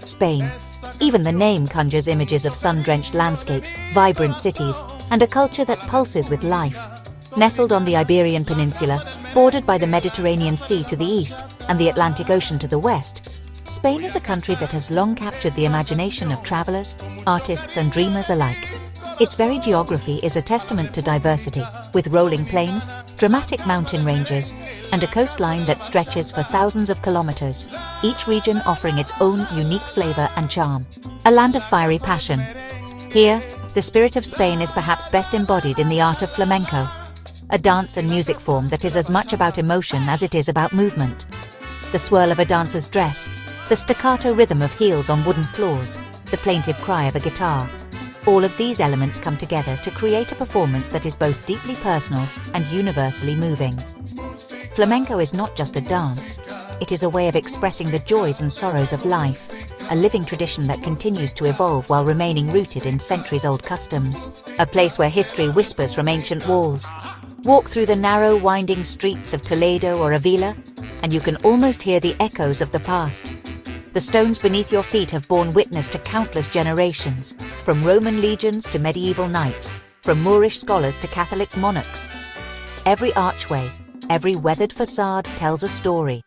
Spain. Even the name conjures images of sun-drenched landscapes, vibrant cities, and a culture that pulses with life. Nestled on the Iberian Peninsula, bordered by the Mediterranean Sea to the east and the Atlantic Ocean to the west, Spain is a country that has long captured the imagination of travelers, artists, and dreamers alike. Its very geography is a testament to diversity, with rolling plains, dramatic mountain ranges, and a coastline that stretches for thousands of kilometers, each region offering its own unique flavor and charm. A land of fiery passion. Here, the spirit of Spain is perhaps best embodied in the art of flamenco, a dance and music form that is as much about emotion as it is about movement. The swirl of a dancer's dress, the staccato rhythm of heels on wooden floors, the plaintive cry of a guitar. All of these elements come together to create a performance that is both deeply personal and universally moving. Flamenco is not just a dance, it is a way of expressing the joys and sorrows of life, a living tradition that continues to evolve while remaining rooted in centuries-old customs, a place where history whispers from ancient walls. Walk through the narrow, winding streets of Toledo or Avila, and you can almost hear the echoes of the past. The stones beneath your feet have borne witness to countless generations, from Roman legions to medieval knights, from Moorish scholars to Catholic monarchs. Every archway, every weathered facade tells a story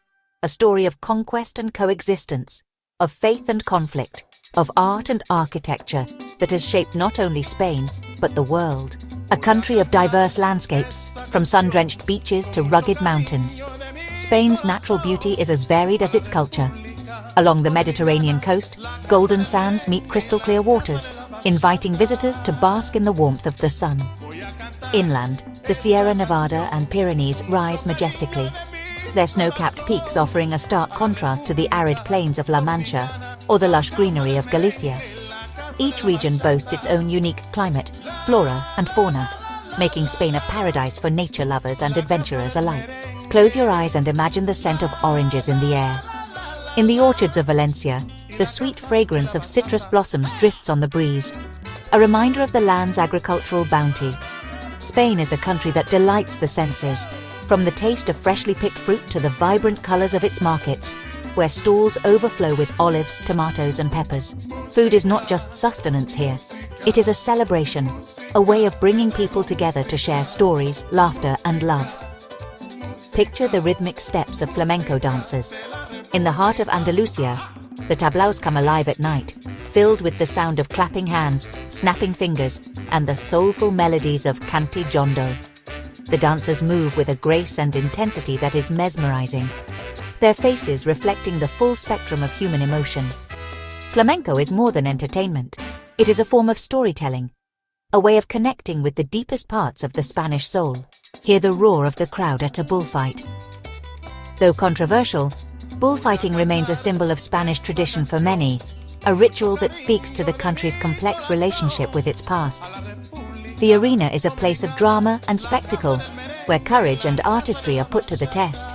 of conquest and coexistence, of faith and conflict, of art and architecture that has shaped not only Spain, but the world. A country of diverse landscapes, from sun-drenched beaches to rugged mountains. Spain's natural beauty is as varied as its culture. Along the Mediterranean coast, golden sands meet crystal-clear waters, inviting visitors to bask in the warmth of the sun. Inland, the Sierra Nevada and Pyrenees rise majestically, their snow-capped peaks offering a stark contrast to the arid plains of La Mancha or the lush greenery of Galicia. Each region boasts its own unique climate, flora, and fauna, making Spain a paradise for nature lovers and adventurers alike. Close your eyes and imagine the scent of oranges in the air. In the orchards of Valencia, the sweet fragrance of citrus blossoms drifts on the breeze, a reminder of the land's agricultural bounty. Spain is a country that delights the senses, from the taste of freshly picked fruit to the vibrant colors of its markets, where stalls overflow with olives, tomatoes, and peppers. Food is not just sustenance here. It is a celebration, a way of bringing people together to share stories, laughter, and love. Picture the rhythmic steps of flamenco dancers. In the heart of Andalusia, the tablaos come alive at night, filled with the sound of clapping hands, snapping fingers, and the soulful melodies of canti jondo. The dancers move with a grace and intensity that is mesmerizing, their faces reflecting the full spectrum of human emotion. Flamenco is more than entertainment. It is a form of storytelling, a way of connecting with the deepest parts of the Spanish soul. Hear the roar of the crowd at a bullfight. Though controversial, bullfighting remains a symbol of Spanish tradition for many, a ritual that speaks to the country's complex relationship with its past. The arena is a place of drama and spectacle, where courage and artistry are put to the test.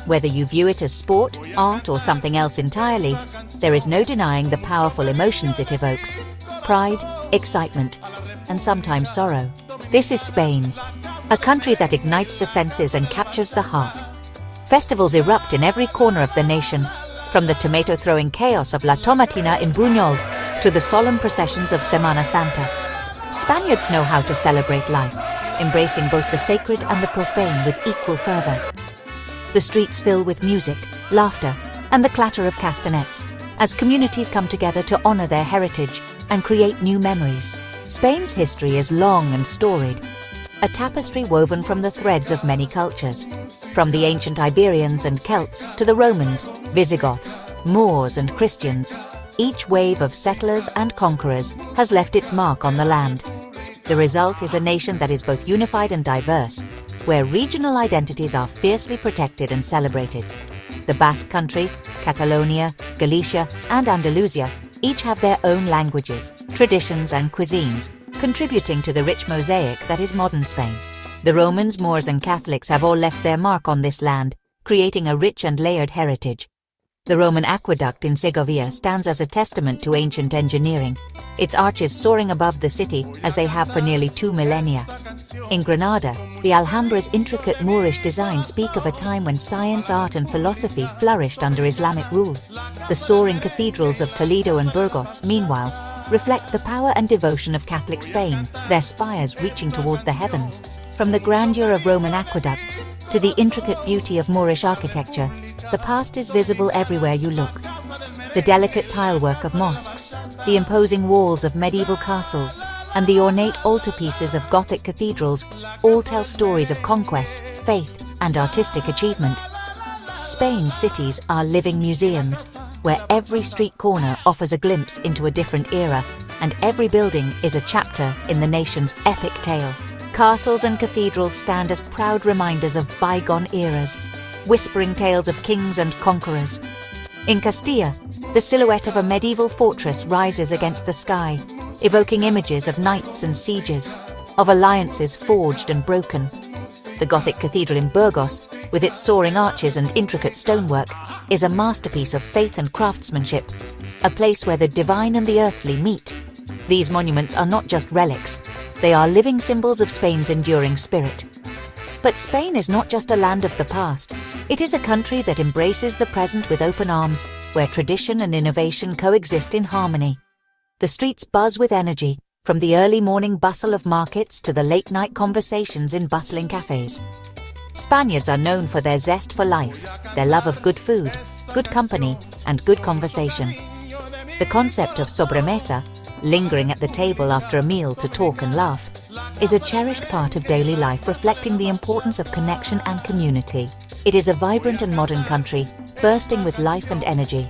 Whether you view it as sport, art, or something else entirely, there is no denying the powerful emotions it evokes: pride, excitement, and sometimes sorrow. This is Spain, a country that ignites the senses and captures the heart. Festivals erupt in every corner of the nation, from the tomato-throwing chaos of La Tomatina in Buñol to the solemn processions of Semana Santa. Spaniards know how to celebrate life, embracing both the sacred and the profane with equal fervor. The streets fill with music, laughter, and the clatter of castanets, as communities come together to honor their heritage and create new memories. Spain's history is long and storied, a tapestry woven from the threads of many cultures, from the ancient Iberians and Celts to the Romans, Visigoths, Moors, and Christians. Each wave of settlers and conquerors has left its mark on the land. The result is a nation that is both unified and diverse, where regional identities are fiercely protected and celebrated. The Basque Country, Catalonia, Galicia, and Andalusia each have their own languages, traditions, and cuisines, contributing to the rich mosaic that is modern Spain. The Romans, Moors, and Catholics have all left their mark on this land, creating a rich and layered heritage. The Roman aqueduct in Segovia stands as a testament to ancient engineering, its arches soaring above the city as they have for nearly 2 millennia. In Granada, the Alhambra's intricate Moorish designs speak of a time when science, art and philosophy flourished under Islamic rule. The soaring cathedrals of Toledo and Burgos, meanwhile, reflect the power and devotion of Catholic Spain, their spires reaching toward the heavens. From the grandeur of Roman aqueducts to the intricate beauty of Moorish architecture, the past is visible everywhere you look. The delicate tilework of mosques, the imposing walls of medieval castles, and the ornate altarpieces of Gothic cathedrals all tell stories of conquest, faith, and artistic achievement. Spain's cities are living museums, where every street corner offers a glimpse into a different era, and every building is a chapter in the nation's epic tale. Castles and cathedrals stand as proud reminders of bygone eras, whispering tales of kings and conquerors. In Castilla, the silhouette of a medieval fortress rises against the sky, evoking images of knights and sieges, of alliances forged and broken. The Gothic cathedral in Burgos, with its soaring arches and intricate stonework, is a masterpiece of faith and craftsmanship, a place where the divine and the earthly meet. These monuments are not just relics, they are living symbols of Spain's enduring spirit. But Spain is not just a land of the past, it is a country that embraces the present with open arms, where tradition and innovation coexist in harmony. The streets buzz with energy, from the early morning bustle of markets to the late-night conversations in bustling cafes. Spaniards are known for their zest for life, their love of good food, good company, and good conversation. The concept of sobremesa, lingering at the table after a meal to talk and laugh, is a cherished part of daily life, reflecting the importance of connection and community. It is a vibrant and modern country, bursting with life and energy.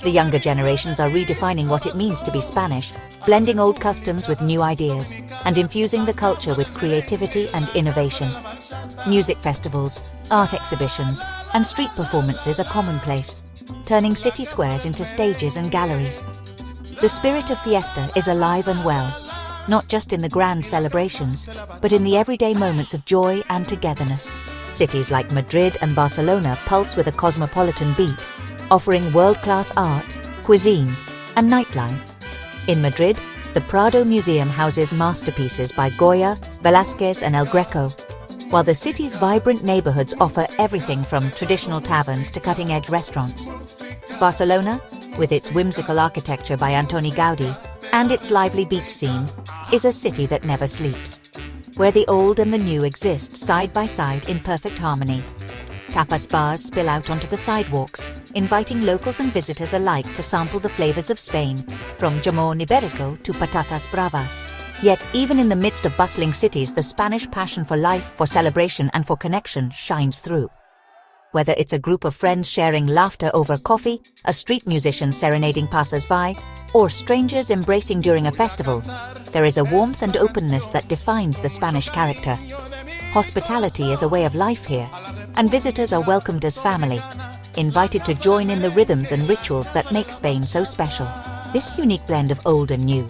The younger generations are redefining what it means to be Spanish, blending old customs with new ideas, and infusing the culture with creativity and innovation. Music festivals, art exhibitions, and street performances are commonplace, turning city squares into stages and galleries. The spirit of fiesta is alive and well, not just in the grand celebrations, but in the everyday moments of joy and togetherness. Cities like Madrid and Barcelona pulse with a cosmopolitan beat, offering world-class art, cuisine, and nightlife. In Madrid, the Prado Museum houses masterpieces by Goya, Velázquez, and El Greco, while the city's vibrant neighborhoods offer everything from traditional taverns to cutting-edge restaurants. Barcelona, with its whimsical architecture by Antoni Gaudí and its lively beach scene, is a city that never sleeps, where the old and the new exist side by side in perfect harmony. Tapas bars spill out onto the sidewalks, inviting locals and visitors alike to sample the flavors of Spain, from jamón ibérico to patatas bravas. Yet, even in the midst of bustling cities, the Spanish passion for life, for celebration, and for connection shines through. Whether it's a group of friends sharing laughter over coffee, a street musician serenading passers-by, or strangers embracing during a festival, there is a warmth and openness that defines the Spanish character. Hospitality is a way of life here, and visitors are welcomed as family, invited to join in the rhythms and rituals that make Spain so special. This unique blend of old and new,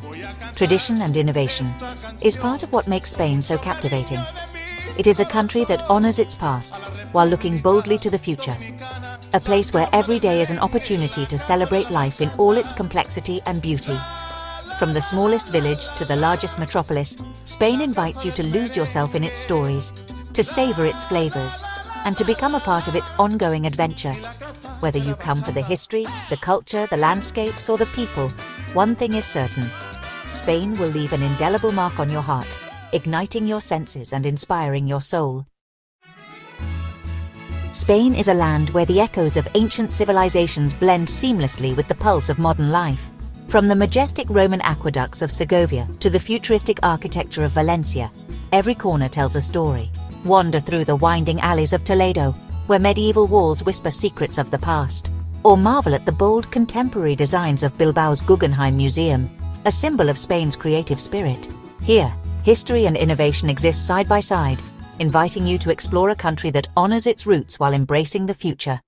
tradition and innovation, is part of what makes Spain so captivating. It is a country that honors its past while looking boldly to the future. A place where every day is an opportunity to celebrate life in all its complexity and beauty. From the smallest village to the largest metropolis, Spain invites you to lose yourself in its stories, to savor its flavors, and to become a part of its ongoing adventure. Whether you come for the history, the culture, the landscapes, or the people, one thing is certain: Spain will leave an indelible mark on your heart, igniting your senses and inspiring your soul. Spain is a land where the echoes of ancient civilizations blend seamlessly with the pulse of modern life. From the majestic Roman aqueducts of Segovia to the futuristic architecture of Valencia, every corner tells a story. Wander through the winding alleys of Toledo, where medieval walls whisper secrets of the past. Or marvel at the bold contemporary designs of Bilbao's Guggenheim Museum, a symbol of Spain's creative spirit. Here, history and innovation exist side by side, inviting you to explore a country that honors its roots while embracing the future.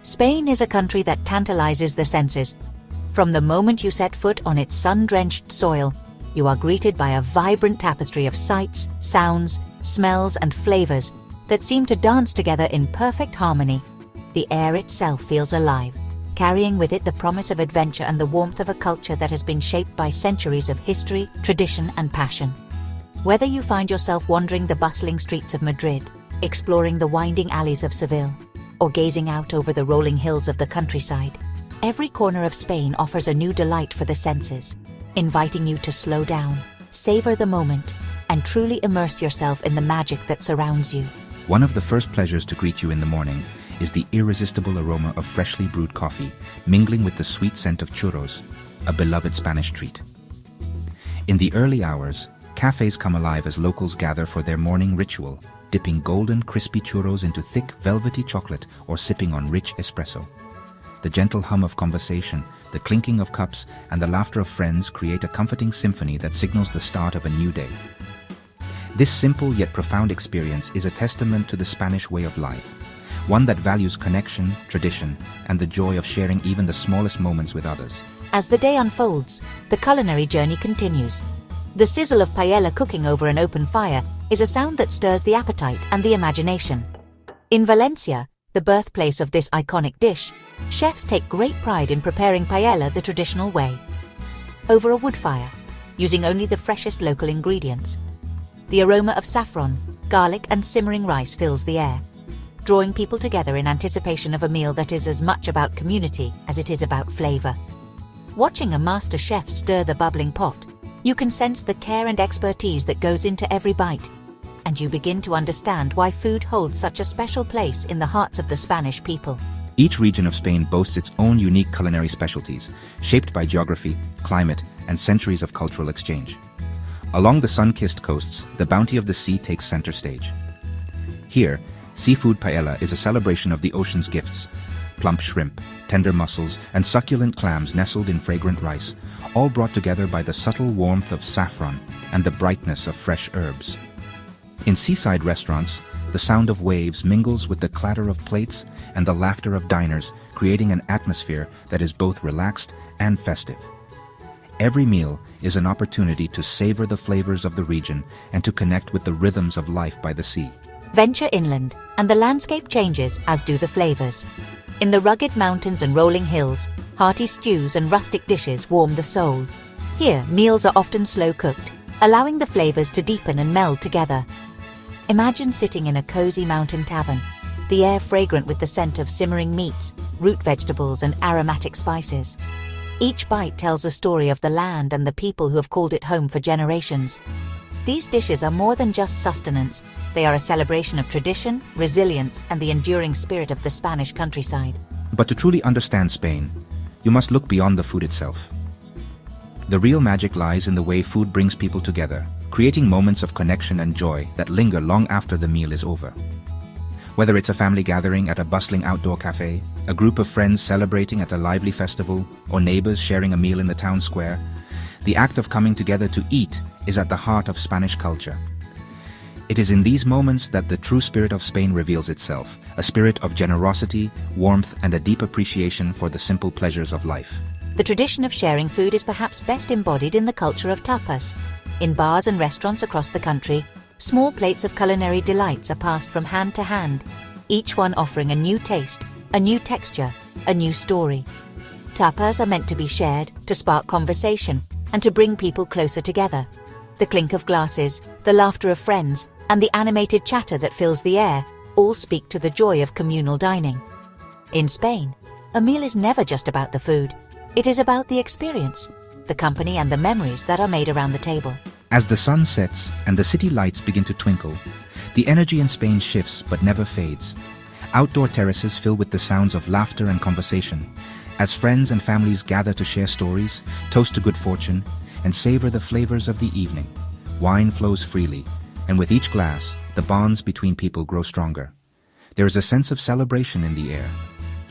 Spain is a country that tantalizes the senses. From the moment you set foot on its sun-drenched soil, you are greeted by a vibrant tapestry of sights, sounds, smells and flavors that seem to dance together in perfect harmony. The air itself feels alive, carrying with it the promise of adventure and the warmth of a culture that has been shaped by centuries of history, tradition, and passion. Whether you find yourself wandering the bustling streets of Madrid, exploring the winding alleys of Seville, or gazing out over the rolling hills of the countryside, every corner of Spain offers a new delight for the senses, inviting you to slow down, savor the moment, and truly immerse yourself in the magic that surrounds you. One of the first pleasures to greet you in the morning is the irresistible aroma of freshly brewed coffee, mingling with the sweet scent of churros, a beloved Spanish treat. In the early hours, cafes come alive as locals gather for their morning ritual, dipping golden, crispy churros into thick, velvety chocolate or sipping on rich espresso. The gentle hum of conversation, the clinking of cups, and the laughter of friends create a comforting symphony that signals the start of a new day. This simple yet profound experience is a testament to the Spanish way of life, one that values connection, tradition, and the joy of sharing even the smallest moments with others. As the day unfolds, the culinary journey continues. The sizzle of paella cooking over an open fire is a sound that stirs the appetite and the imagination. In Valencia, the birthplace of this iconic dish, chefs take great pride in preparing paella the traditional way. Over a wood fire, using only the freshest local ingredients. The aroma of saffron, garlic, and simmering rice fills the air, drawing people together in anticipation of a meal that is as much about community as it is about flavor. Watching a master chef stir the bubbling pot, you can sense the care and expertise that goes into every bite, and you begin to understand why food holds such a special place in the hearts of the Spanish people. Each region of Spain boasts its own unique culinary specialties, shaped by geography, climate, and centuries of cultural exchange. Along the sun-kissed coasts, the bounty of the sea takes center stage. Here, seafood paella is a celebration of the ocean's gifts. Plump shrimp, tender mussels, and succulent clams nestled in fragrant rice, all brought together by the subtle warmth of saffron and the brightness of fresh herbs. In seaside restaurants, the sound of waves mingles with the clatter of plates and the laughter of diners, creating an atmosphere that is both relaxed and festive. Every meal is an opportunity to savor the flavors of the region and to connect with the rhythms of life by the sea. Venture inland, and the landscape changes, as do the flavors. In the rugged mountains and rolling hills, hearty stews and rustic dishes warm the soul. Here, meals are often slow-cooked, allowing the flavors to deepen and meld together. Imagine sitting in a cozy mountain tavern, the air fragrant with the scent of simmering meats, root vegetables, and aromatic spices. Each bite tells a story of the land and the people who have called it home for generations. These dishes are more than just sustenance. They are a celebration of tradition, resilience, and the enduring spirit of the Spanish countryside. But to truly understand Spain, you must look beyond the food itself. The real magic lies in the way food brings people together, creating moments of connection and joy that linger long after the meal is over. Whether it's a family gathering at a bustling outdoor cafe, a group of friends celebrating at a lively festival, or neighbors sharing a meal in the town square, the act of coming together to eat is at the heart of Spanish culture. It is in these moments that the true spirit of Spain reveals itself, a spirit of generosity, warmth, and a deep appreciation for the simple pleasures of life. The tradition of sharing food is perhaps best embodied in the culture of tapas. In bars and restaurants across the country, small plates of culinary delights are passed from hand to hand, each one offering a new taste, a new texture, a new story. Tapas are meant to be shared, to spark conversation, and to bring people closer together. The clink of glasses, the laughter of friends, and the animated chatter that fills the air all speak to the joy of communal dining. In Spain, a meal is never just about the food. It is about the experience, the company, and the memories that are made around the table. As the sun sets and the city lights begin to twinkle, the energy in Spain shifts but never fades. Outdoor terraces fill with the sounds of laughter and conversation, as friends and families gather to share stories, toast to good fortune, and savor the flavors of the evening. Wine flows freely, and with each glass, the bonds between people grow stronger. There is a sense of celebration in the air,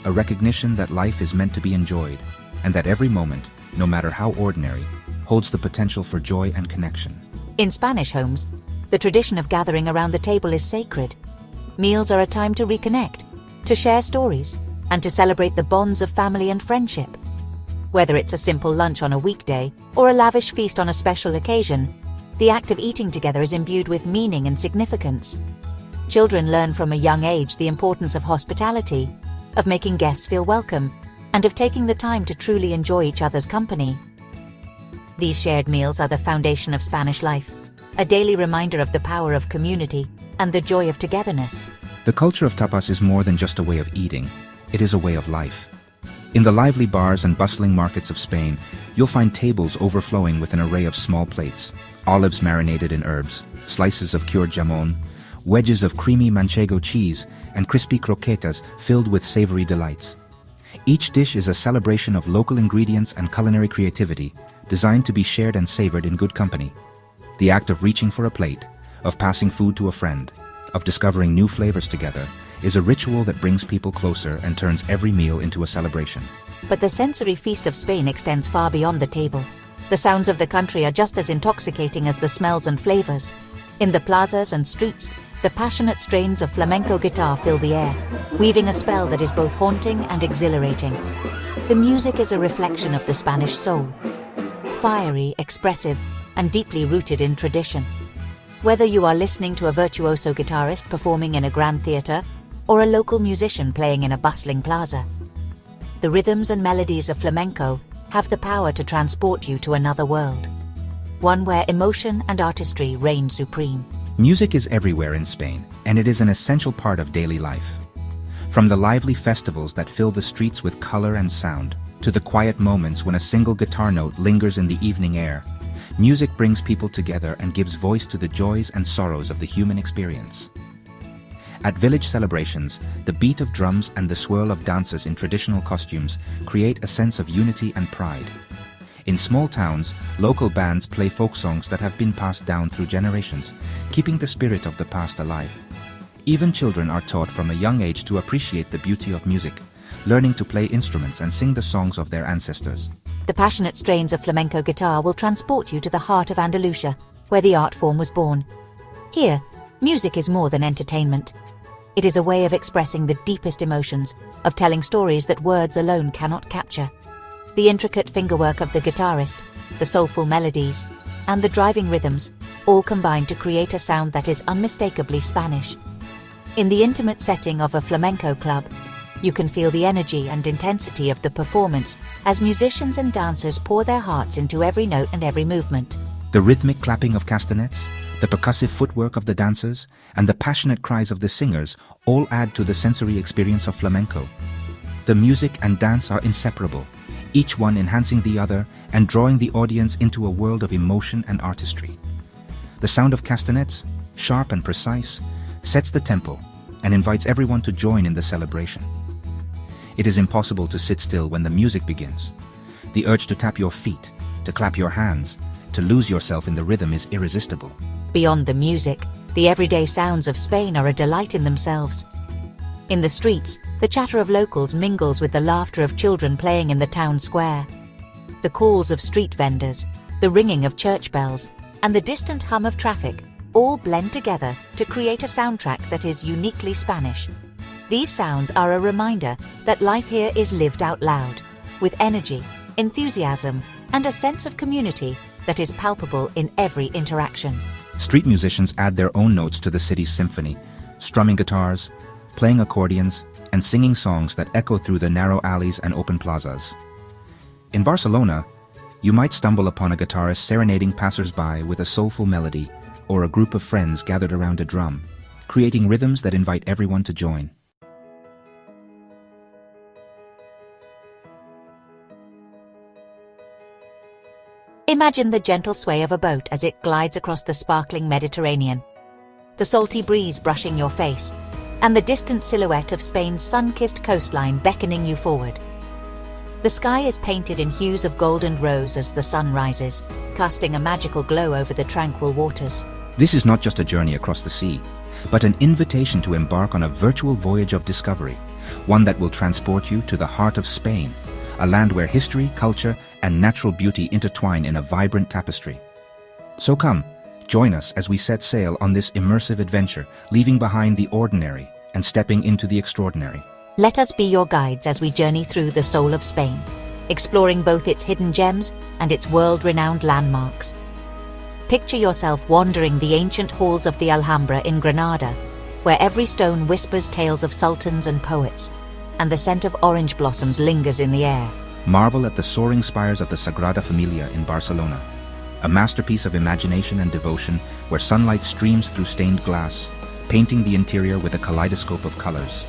a recognition that life is meant to be enjoyed, and that every moment, no matter how ordinary, holds the potential for joy and connection. In Spanish homes, the tradition of gathering around the table is sacred. Meals are a time to reconnect, to share stories, and to celebrate the bonds of family and friendship. Whether it's a simple lunch on a weekday or a lavish feast on a special occasion, The act of eating together is imbued with meaning and significance. Children learn from a young age the importance of hospitality, of making guests feel welcome, and of taking the time to truly enjoy each other's company. These shared meals are the foundation of Spanish life, a daily reminder of the power of community and the joy of togetherness. The culture of tapas is more than just a way of eating, it is a way of life. In the lively bars and bustling markets of Spain, you'll find tables overflowing with an array of small plates, olives marinated in herbs, slices of cured jamon, wedges of creamy manchego cheese, and crispy croquetas filled with savory delights. Each dish is a celebration of local ingredients and culinary creativity, designed to be shared and savored in good company. The act of reaching for a plate, of passing food to a friend, of discovering new flavors together, is a ritual that brings people closer and turns every meal into a celebration. But the sensory feast of Spain extends far beyond the table. The sounds of the country are just as intoxicating as the smells and flavors. In the plazas and streets, the passionate strains of flamenco guitar fill the air, weaving a spell that is both haunting and exhilarating. The music is a reflection of the Spanish soul, fiery, expressive, and deeply rooted in tradition. Whether you are listening to a virtuoso guitarist performing in a grand theater or a local musician playing in a bustling plaza, the rhythms and melodies of flamenco have the power to transport you to another world, one where emotion and artistry reign supreme. Music is everywhere in Spain, and it is an essential part of daily life. From the lively festivals that fill the streets with color and sound, to the quiet moments when a single guitar note lingers in the evening air, music brings people together and gives voice to the joys and sorrows of the human experience. At village celebrations, the beat of drums and the swirl of dancers in traditional costumes create a sense of unity and pride. In small towns, local bands play folk songs that have been passed down through generations, keeping the spirit of the past alive. Even children are taught from a young age to appreciate the beauty of music, learning to play instruments and sing the songs of their ancestors. The passionate strains of flamenco guitar will transport you to the heart of Andalusia, where the art form was born. Here, music is more than entertainment. It is a way of expressing the deepest emotions, of telling stories that words alone cannot capture. The intricate fingerwork of the guitarist, the soulful melodies, and the driving rhythms all combine to create a sound that is unmistakably Spanish. In the intimate setting of a flamenco club, you can feel the energy and intensity of the performance as musicians and dancers pour their hearts into every note and every movement. The rhythmic clapping of castanets, the percussive footwork of the dancers, and the passionate cries of the singers all add to the sensory experience of flamenco. The music and dance are inseparable, each one enhancing the other and drawing the audience into a world of emotion and artistry. The sound of castanets, sharp and precise, sets the tempo and invites everyone to join in the celebration. It is impossible to sit still when the music begins. The urge to tap your feet, to clap your hands, to lose yourself in the rhythm is irresistible. Beyond the music, the everyday sounds of Spain are a delight in themselves. In the streets, the chatter of locals mingles with the laughter of children playing in the town square. The calls of street vendors, the ringing of church bells, and the distant hum of traffic all blend together to create a soundtrack that is uniquely Spanish. These sounds are a reminder that life here is lived out loud, with energy, enthusiasm, and a sense of community that is palpable in every interaction. Street musicians add their own notes to the city's symphony, strumming guitars, playing accordions, and singing songs that echo through the narrow alleys and open plazas. In Barcelona, you might stumble upon a guitarist serenading passers-by with a soulful melody, or a group of friends gathered around a drum, creating rhythms that invite everyone to join. Imagine the gentle sway of a boat as it glides across the sparkling Mediterranean, the salty breeze brushing your face, and the distant silhouette of Spain's sun-kissed coastline beckoning you forward. The sky is painted in hues of gold and rose as the sun rises, casting a magical glow over the tranquil waters. This is not just a journey across the sea, but an invitation to embark on a virtual voyage of discovery, one that will transport you to the heart of Spain, a land where history, culture, and natural beauty intertwine in a vibrant tapestry. So come, join us as we set sail on this immersive adventure, leaving behind the ordinary and stepping into the extraordinary. Let us be your guides as we journey through the soul of Spain, exploring both its hidden gems and its world-renowned landmarks. Picture yourself wandering the ancient halls of the Alhambra in Granada, where every stone whispers tales of sultans and poets, and the scent of orange blossoms lingers in the air. Marvel at the soaring spires of the Sagrada Familia in Barcelona, a masterpiece of imagination and devotion where sunlight streams through stained glass, painting the interior with a kaleidoscope of colors.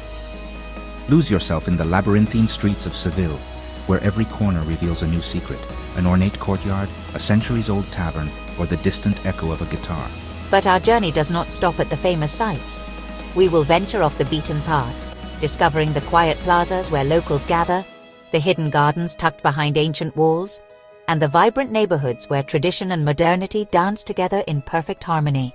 Lose yourself in the labyrinthine streets of Seville, where every corner reveals a new secret, an ornate courtyard, a centuries-old tavern, or the distant echo of a guitar. But our journey does not stop at the famous sites. We will venture off the beaten path, discovering the quiet plazas where locals gather, the hidden gardens tucked behind ancient walls, and the vibrant neighborhoods where tradition and modernity dance together in perfect harmony.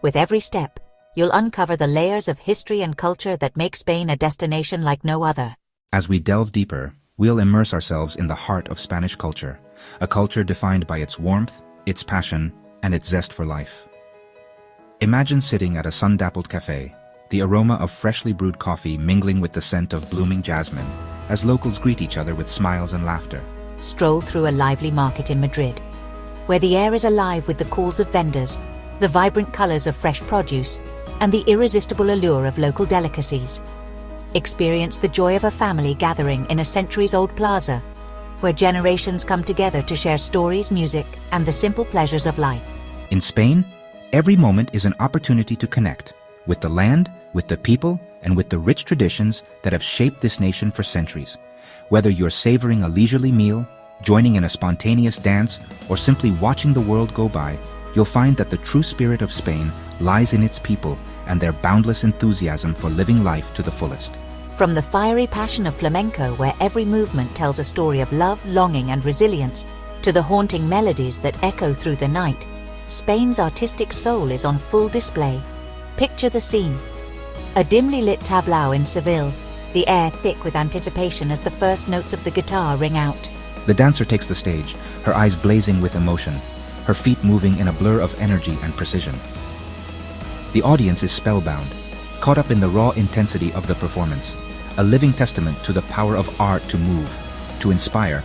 With every step, you'll uncover the layers of history and culture that make Spain a destination like no other. As we delve deeper, we'll immerse ourselves in the heart of Spanish culture, a culture defined by its warmth, its passion, and its zest for life. Imagine sitting at a sun-dappled cafe, the aroma of freshly brewed coffee mingling with the scent of blooming jasmine, as locals greet each other with smiles and laughter. Stroll through a lively market in Madrid, where the air is alive with the calls of vendors, the vibrant colors of fresh produce, and the irresistible allure of local delicacies. Experience the joy of a family gathering in a centuries-old plaza, where generations come together to share stories, music, and the simple pleasures of life. In Spain, every moment is an opportunity to connect with the land, with the people, and with the rich traditions that have shaped this nation for centuries. Whether you're savoring a leisurely meal, joining in a spontaneous dance, or simply watching the world go by, you'll find that the true spirit of Spain lies in its people and their boundless enthusiasm for living life to the fullest. From the fiery passion of flamenco, where every movement tells a story of love, longing, and resilience, to the haunting melodies that echo through the night, Spain's artistic soul is on full display. Picture the scene. A dimly lit tableau in Seville, the air thick with anticipation as the first notes of the guitar ring out. The dancer takes the stage, her eyes blazing with emotion, her feet moving in a blur of energy and precision. The audience is spellbound, caught up in the raw intensity of the performance, a living testament to the power of art to move, to inspire,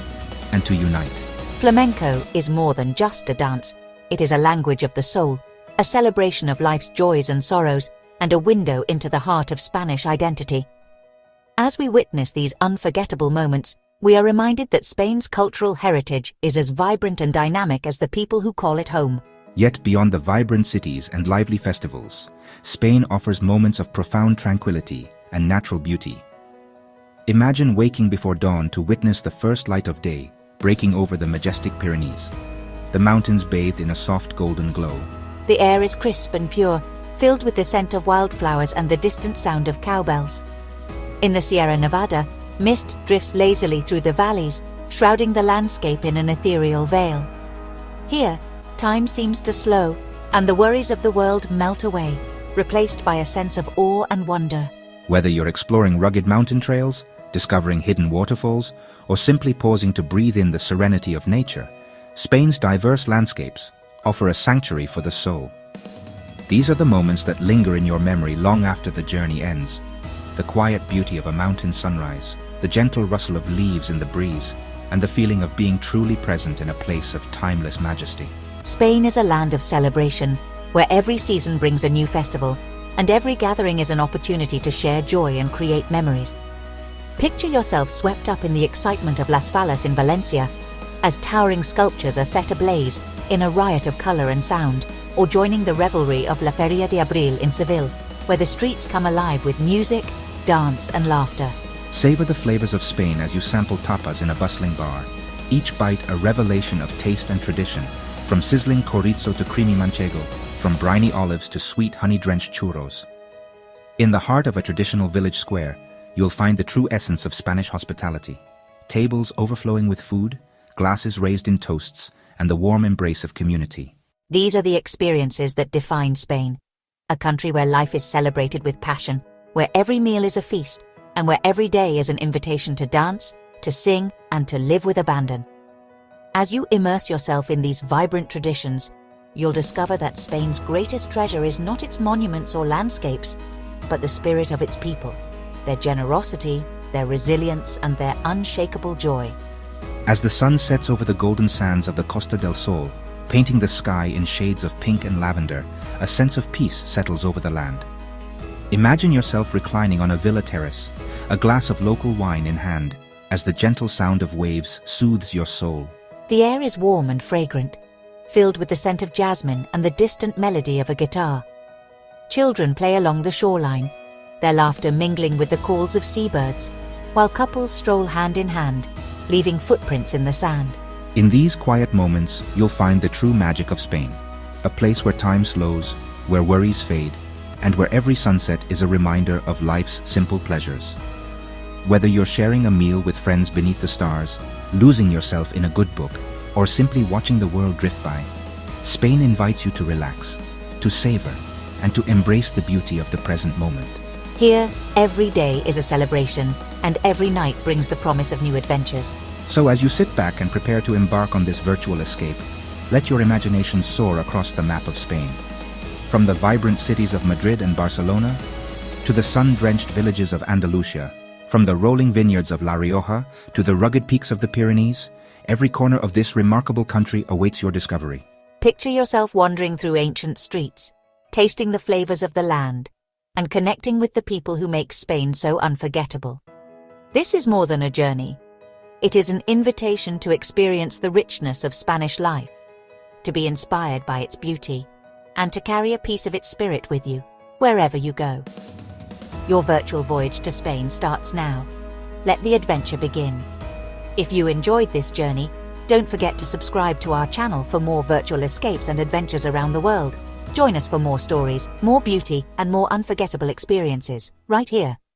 and to unite. Flamenco is more than just a dance. It is a language of the soul, a celebration of life's joys and sorrows, and a window into the heart of Spanish identity. As we witness these unforgettable moments, we are reminded that Spain's cultural heritage is as vibrant and dynamic as the people who call it home. Yet beyond the vibrant cities and lively festivals, Spain offers moments of profound tranquility and natural beauty. Imagine waking before dawn to witness the first light of day breaking over the majestic Pyrenees, the mountains bathed in a soft golden glow. The air is crisp and pure, filled with the scent of wildflowers and the distant sound of cowbells. In the Sierra Nevada, mist drifts lazily through the valleys, shrouding the landscape in an ethereal veil. Here, time seems to slow, and the worries of the world melt away, replaced by a sense of awe and wonder. Whether you're exploring rugged mountain trails, discovering hidden waterfalls, or simply pausing to breathe in the serenity of nature, Spain's diverse landscapes offer a sanctuary for the soul. These are the moments that linger in your memory long after the journey ends. The quiet beauty of a mountain sunrise, the gentle rustle of leaves in the breeze, and the feeling of being truly present in a place of timeless majesty. Spain is a land of celebration, where every season brings a new festival, and every gathering is an opportunity to share joy and create memories. Picture yourself swept up in the excitement of Las Fallas in Valencia, as towering sculptures are set ablaze in a riot of color and sound, or joining the revelry of La Feria de Abril in Seville, where the streets come alive with music, dance, and laughter. Savor the flavors of Spain as you sample tapas in a bustling bar, each bite a revelation of taste and tradition, from sizzling chorizo to creamy manchego, from briny olives to sweet honey-drenched churros. In the heart of a traditional village square, you'll find the true essence of Spanish hospitality. Tables overflowing with food, glasses raised in toasts, and the warm embrace of community. These are the experiences that define Spain, a country where life is celebrated with passion, where every meal is a feast, and where every day is an invitation to dance, to sing, and to live with abandon. As you immerse yourself in these vibrant traditions, you'll discover that Spain's greatest treasure is not its monuments or landscapes, but the spirit of its people, their generosity, their resilience, and their unshakable joy. As the sun sets over the golden sands of the Costa del Sol, painting the sky in shades of pink and lavender. A sense of peace settles over the land. Imagine yourself reclining on a villa terrace, a glass of local wine in hand, as the gentle sound of waves soothes your soul. The air is warm and fragrant, filled with the scent of jasmine and the distant melody of a guitar. Children play along the shoreline, their laughter mingling with the calls of seabirds, while couples stroll hand in hand, leaving footprints in the sand. In these quiet moments, you'll find the true magic of Spain, a place where time slows, where worries fade, and where every sunset is a reminder of life's simple pleasures. Whether you're sharing a meal with friends beneath the stars, losing yourself in a good book, or simply watching the world drift by, Spain invites you to relax, to savor, and to embrace the beauty of the present moment. Here, every day is a celebration, and every night brings the promise of new adventures. So as you sit back and prepare to embark on this virtual escape, let your imagination soar across the map of Spain. From the vibrant cities of Madrid and Barcelona, to the sun-drenched villages of Andalusia, from the rolling vineyards of La Rioja to the rugged peaks of the Pyrenees, every corner of this remarkable country awaits your discovery. Picture yourself wandering through ancient streets, tasting the flavors of the land, and connecting with the people who make Spain so unforgettable. This is more than a journey. It is an invitation to experience the richness of Spanish life, to be inspired by its beauty, and to carry a piece of its spirit with you, wherever you go. Your virtual voyage to Spain starts now. Let the adventure begin. If you enjoyed this journey, don't forget to subscribe to our channel for more virtual escapes and adventures around the world. Join us for more stories, more beauty, and more unforgettable experiences, right here.